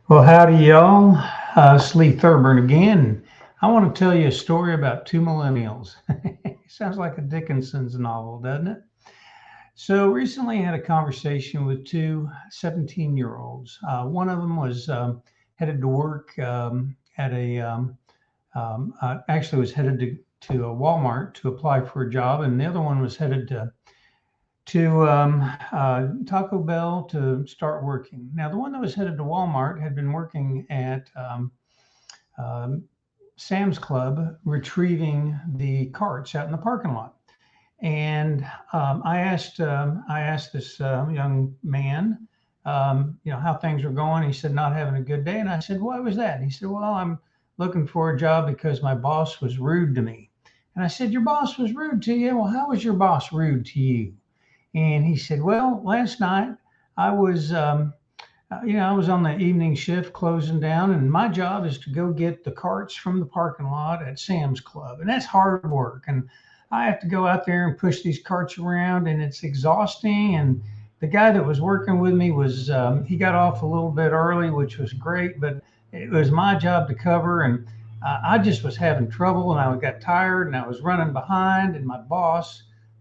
Well, howdy, y'all. Slee Thurburn again. I want to tell you a story about two millennials. Sounds like a Dickinson's novel, doesn't it? So, recently I had a conversation with two 17-year-olds. One of them was headed to work at actually was headed to a Walmart to apply for a job, and the other one was headed to Taco Bell to start working. Now, the one that was headed to Walmart had been working at um, Sam's Club retrieving the carts out in the parking lot. And I asked this young man, how things were going. He said not having a good day, and I said, "Why was that?" And he said, "Well, I'm looking for a job because my boss was rude to me." And I said, "Your boss was rude to you? Well, how was your boss rude to you?" And he said, "Well, last night I was, I was on the evening shift closing down, and my job is to go get the carts from the parking lot at Sam's Club, and that's hard work. And I have to go out there and push these carts around, and it's exhausting. And the guy that was working with me was, he got off a little bit early, which was great, but it was my job to cover, and I just was having trouble, and I got tired, and I was running behind, and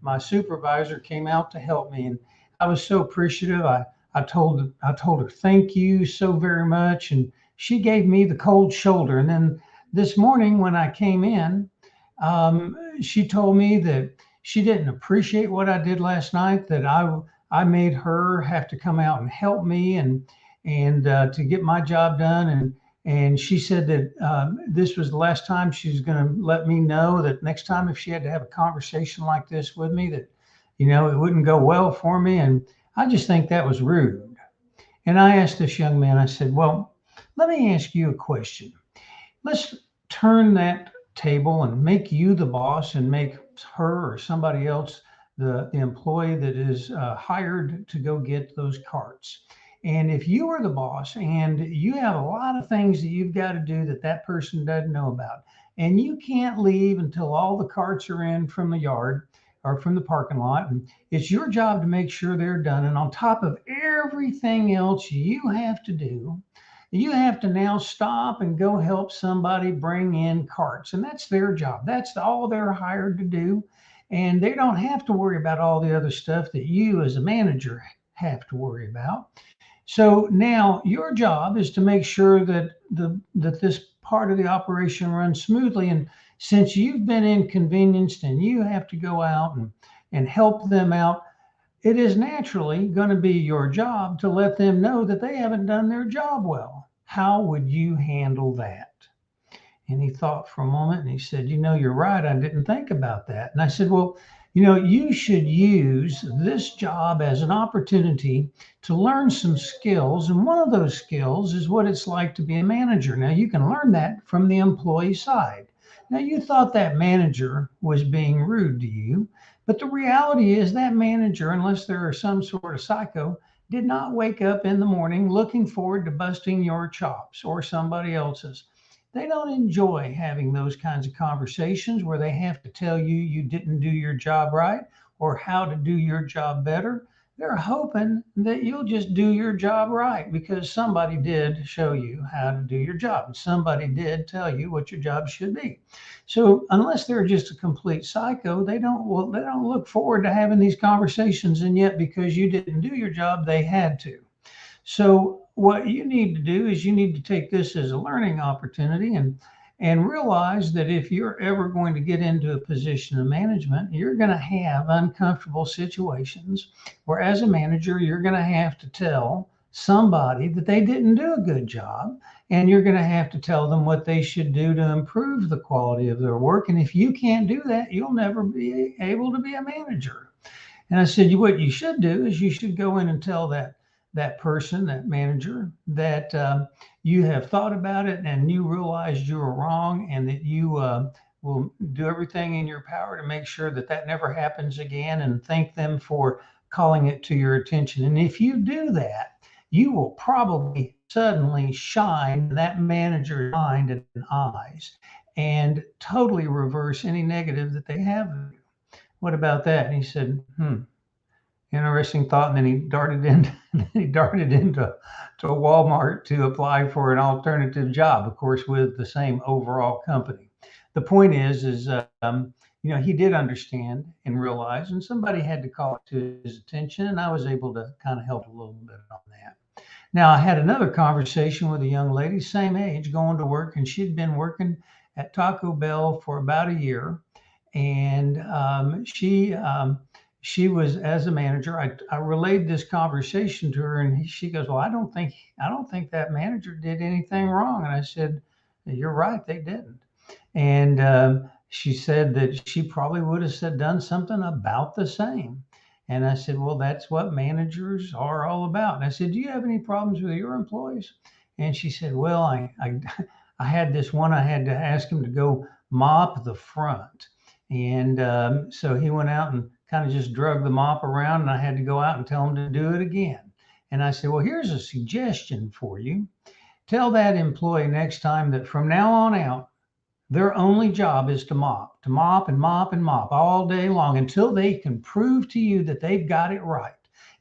my supervisor came out to help me, and I was so appreciative. I told her thank you so very much, and she gave me the cold shoulder. And then this morning when I came in, she told me that she didn't appreciate what I did last night. That I made her have to come out and help me and to get my job done. And she said that this was the last time she was going to let me know that next time if she had to have a conversation like this with me, that it wouldn't go well for me. And I just think that was rude. And I asked this young man, I said, "Well, let me ask you a question. Let's turn that table and make you the boss and make her or somebody else the employee that is hired to go get those carts. And if you are the boss and you have a lot of things that you've got to do that that person doesn't know about, and you can't leave until all the carts are in from the yard or from the parking lot, and it's your job to make sure they're done. And on top of everything else you have to do, you have to now stop and go help somebody bring in carts. And that's their job. That's all they're hired to do. And they don't have to worry about all the other stuff that you as a manager have to worry about. So now your job is to make sure that this part of the operation runs smoothly. And since you've been inconvenienced and you have to go out and help them out, it is naturally going to be your job to let them know that they haven't done their job well. How would you handle that?" And he thought for a moment and he said, "You're right. I didn't think about that." And I said, "Well, you should use this job as an opportunity to learn some skills. And one of those skills is what it's like to be a manager. Now, you can learn that from the employee side. Now, you thought that manager was being rude to you, but the reality is that manager, unless they're some sort of psycho, did not wake up in the morning looking forward to busting your chops or somebody else's. They don't enjoy having those kinds of conversations where they have to tell you you didn't do your job right or how to do your job better. They're hoping that you'll just do your job right because somebody did show you how to do your job and somebody did tell you what your job should be. So unless they're just a complete psycho, they don't look forward to having these conversations, and yet because you didn't do your job, they had to. So what you need to do is you need to take this as a learning opportunity and realize that if you're ever going to get into a position of management, you're going to have uncomfortable situations where as a manager, you're going to have to tell somebody that they didn't do a good job, and you're going to have to tell them what they should do to improve the quality of their work. And if you can't do that, you'll never be able to be a manager. And I said, what you should do is you should go in and tell that person, that manager, that you have thought about it and you realized you were wrong, and that you will do everything in your power to make sure that that never happens again, and thank them for calling it to your attention. And if you do that, you will probably suddenly shine that manager's mind and eyes and totally reverse any negative that they have. What about that? And he said, Interesting thought. And then he darted into to Walmart to apply for an alternative job, of course, with the same overall company. The point is, he did understand and realize, and somebody had to call it to his attention, and I was able to kind of help a little bit on that. Now, I had another conversation with a young lady, same age, going to work, and she'd been working at Taco Bell for about a year, and she was as a manager. I relayed this conversation to her, and she goes, "Well, I don't think that manager did anything wrong." And I said, "You're right, they didn't." And she said that she probably would have done something about the same. And I said, "Well, that's what managers are all about." And I said, "Do you have any problems with your employees?" And she said, "Well, I had this one. I had to ask him to go mop the front, and so he went out and kind of just drug the mop around, and I had to go out and tell him to do it again." And I said, "Well, here's a suggestion for you. Tell that employee next time that from now on out, their only job is to mop and mop and mop all day long until they can prove to you that they've got it right.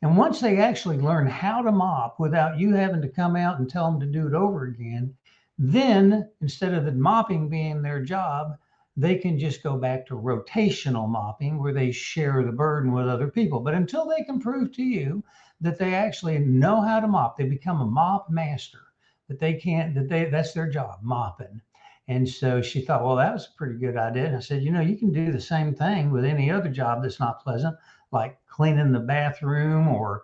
And once they actually learn how to mop without you having to come out and tell them to do it over again, then instead of the mopping being their job, they can just go back to rotational mopping where they share the burden with other people. But until they can prove to you that they actually know how to mop, they become a mop master, that they can't, that's their job, mopping." And so she thought, well, that was a pretty good idea. And I said, you can do the same thing with any other job that's not pleasant, like cleaning the bathroom or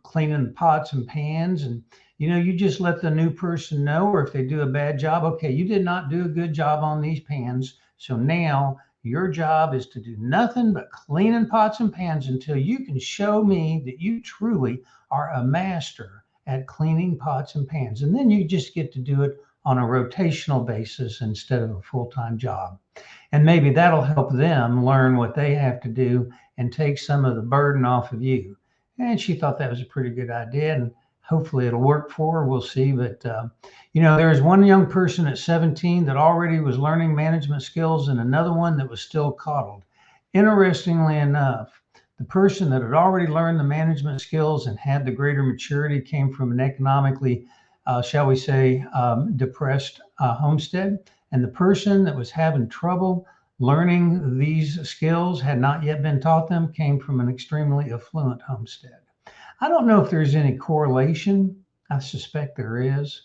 cleaning the pots and pans. And you just let the new person know, or if they do a bad job, okay, you did not do a good job on these pans. So now your job is to do nothing but cleaning pots and pans until you can show me that you truly are a master at cleaning pots and pans. And then you just get to do it on a rotational basis instead of a full-time job. And maybe that'll help them learn what they have to do and take some of the burden off of you. And she thought that was a pretty good idea, and hopefully it'll work for her. We'll see. But, there's one young person at 17 that already was learning management skills and another one that was still coddled. Interestingly enough, the person that had already learned the management skills and had the greater maturity came from an economically shall we say, depressed homestead. And the person that was having trouble learning these skills, had not yet been taught them, came from an extremely affluent homestead. I don't know if there's any correlation. I suspect there is.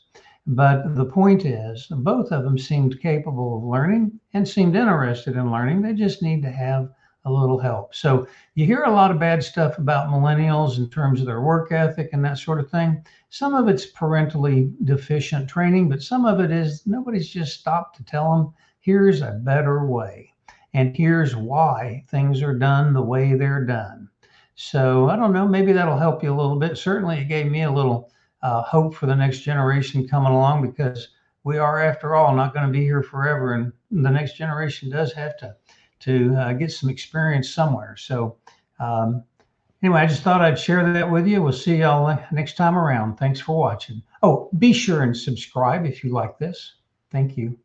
But the point is, both of them seemed capable of learning and seemed interested in learning. They just need to have a little help. So you hear a lot of bad stuff about millennials in terms of their work ethic and that sort of thing. Some of it's parentally deficient training, but some of it is nobody's just stopped to tell them, here's a better way. And here's why things are done the way they're done. So I don't know, maybe that'll help you a little bit. Certainly it gave me a little hope for the next generation coming along, because we are, after all, not going to be here forever. And the next generation does have to get some experience somewhere. So anyway, I just thought I'd share that with you. We'll see y'all next time around. Thanks for watching. Oh, be sure and subscribe if you like this. Thank you.